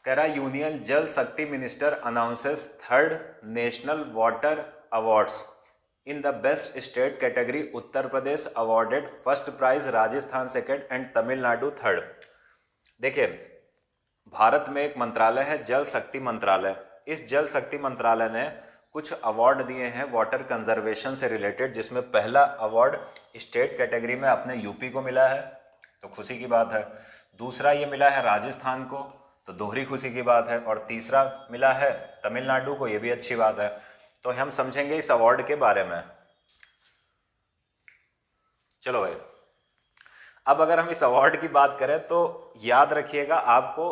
तेरा union Jal Shakti minister announces third national water awards in the best state category. Uttar Pradesh awarded first prize, Rajasthan second and Tamil Nadu third. देखिए, भारत में एक मंत्रालय है जल शक्ति मंत्रालय। इस जल शक्ति मंत्रालय ने कुछ अवार्ड दिए हैं वाटर कंजर्वेशन से रिलेटेड, जिसमें पहला अवार्ड स्टेट कैटेगरी में अपने यूपी को मिला है, तो खुशी की बात है। दूसरा ये मिला है राजस्थान को, तो दोहरी खुशी की बात है। और तीसरा मिला है तमिलनाडु को, ये भी अच्छी बात है। तो हम समझेंगे इस अवार्ड के बारे में। चलो भाई, अब अगर हम इस अवार्ड की बात करें तो याद रखिएगा, आपको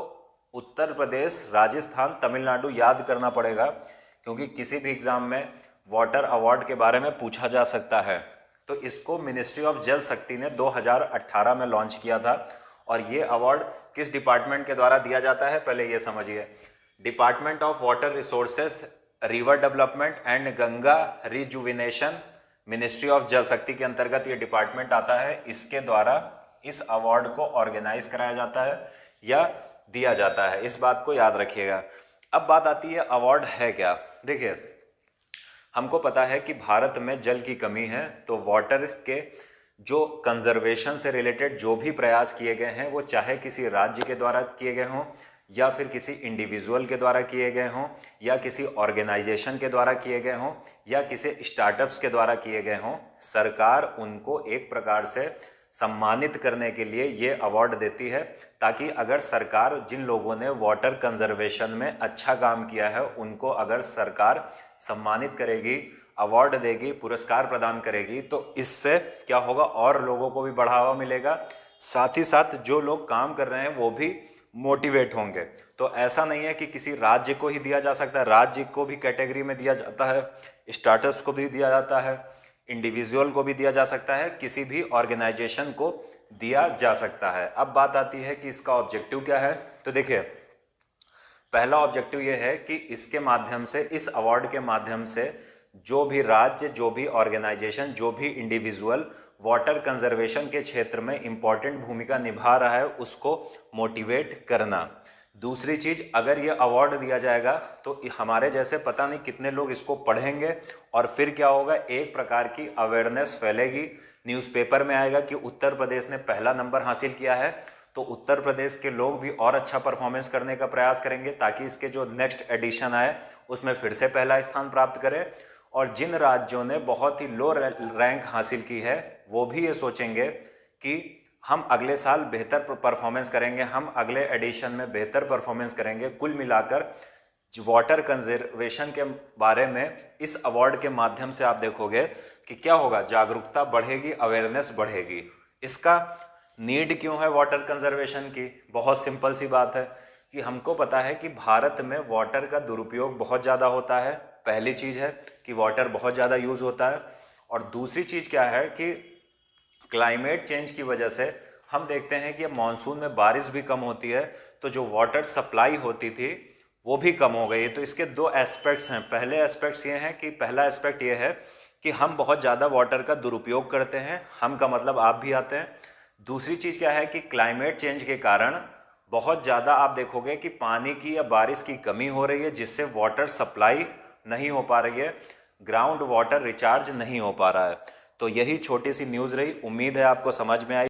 उत्तर प्रदेश, राजस्थान, तमिलनाडु याद करना पड़ेगा, क्योंकि किसी भी एग्जाम में वाटर अवार्ड के बारे में पूछा जा सकता है। तो इसको मिनिस्ट्री ऑफ जल शक्ति ने 2018 में लॉन्च किया था। और ये अवार्ड किस डिपार्टमेंट के द्वारा दिया जाता है, पहले ये समझिए। Department of water resources, river development and Ganga rejuvenation, ministry of जल शक्ति के अंतर्गत ये डिपार्टमेंट आता है। इसके द्वारा इस अवार्ड को ऑर्गेनाइज कराया जाता है या दिया जाता है, इस बात को याद रखिएगा। अब बात आती है अवार्ड है क्या। देखिए, हमको पता है कि भारत में जल की कमी है, तो वाटर के जो कंजर्वेशन से रिलेटेड जो भी प्रयास किए गए हैं, वो चाहे किसी राज्य के द्वारा किए गए हों या फिर किसी इंडिविजुअल के द्वारा किए गए हों या किसी ऑर्गेनाइजेशन के द्वारा किए गए हों या किसी स्टार्टअप्स के द्वारा किए गए हों, सरकार उनको एक प्रकार से सम्मानित करने के लिए ये अवार्ड देती है, ताकि अगर सरकार जिन लोगों ने वाटर कंजर्वेशन में अच्छा काम किया है उनको अगर सरकार सम्मानित करेगी, अवार्ड देगी, पुरस्कार प्रदान करेगी, तो इससे क्या होगा, और लोगों को भी बढ़ावा मिलेगा, साथ ही साथ जो लोग काम कर रहे हैं वो भी मोटिवेट होंगे। तो ऐसा नहीं है कि किसी राज्य को ही दिया जा सकता है, राज्य को भी कैटेगरी में दिया जाता है, स्टार्टअप्स को भी दिया जाता है, इंडिविजुअल को भी दिया जा सकता है, किसी भी ऑर्गेनाइजेशन को दिया जा सकता है। अब बात आती है कि इसका ऑब्जेक्टिव क्या है। तो देखिए, पहला ऑब्जेक्टिव ये है कि इसके माध्यम से, इस अवार्ड के माध्यम से जो भी राज्य, जो भी ऑर्गेनाइजेशन, जो भी इंडिविजुअल वाटर कंजर्वेशन के क्षेत्र में इम्पॉर्टेंट भूमिका निभा रहा है उसको मोटिवेट करना। दूसरी चीज़, अगर ये अवार्ड दिया जाएगा तो हमारे जैसे पता नहीं कितने लोग इसको पढ़ेंगे और फिर क्या होगा, एक प्रकार की अवेयरनेस फैलेगी, न्यूज़पेपर में आएगा कि उत्तर प्रदेश ने पहला नंबर हासिल किया है, तो उत्तर प्रदेश के लोग भी और अच्छा परफॉर्मेंस करने का प्रयास करेंगे ताकि इसके जो नेक्स्ट एडिशन आए उसमें फिर से पहला स्थान प्राप्त करें। और जिन राज्यों ने बहुत ही लो रैंक हासिल की है वो भी ये सोचेंगे कि हम अगले साल बेहतर परफॉर्मेंस करेंगे, हम अगले एडिशन में बेहतर परफॉर्मेंस करेंगे। कुल मिलाकर वाटर कंजर्वेशन के बारे में इस अवार्ड के माध्यम से आप देखोगे कि क्या होगा, जागरूकता बढ़ेगी, अवेयरनेस बढ़ेगी। इसका नीड क्यों है वाटर कंजर्वेशन की? बहुत सिंपल सी बात है कि हमको पता है कि भारत में वाटर का दुरुपयोग बहुत ज़्यादा होता है। पहली चीज़ है कि वाटर बहुत ज़्यादा यूज़ होता है, और दूसरी चीज़ क्या है कि क्लाइमेट चेंज की वजह से हम देखते हैं कि मानसून में बारिश भी कम होती है, तो जो वाटर सप्लाई होती थी वो भी कम हो गई है। तो इसके दो एस्पेक्ट्स हैं। पहले एस्पेक्ट्स ये हैं कि पहला एस्पेक्ट ये है कि हम बहुत ज़्यादा वाटर का दुरुपयोग करते हैं, हम का मतलब आप भी आते हैं। दूसरी चीज़ क्या है कि क्लाइमेट चेंज के कारण बहुत ज़्यादा आप देखोगे कि पानी की या बारिश की कमी हो रही है, जिससे वाटर सप्लाई नहीं हो पा रही है, ग्राउंड वाटर रिचार्ज नहीं हो पा रहा है। तो यही छोटी सी न्यूज़ रही, उम्मीद है आपको समझ में आई।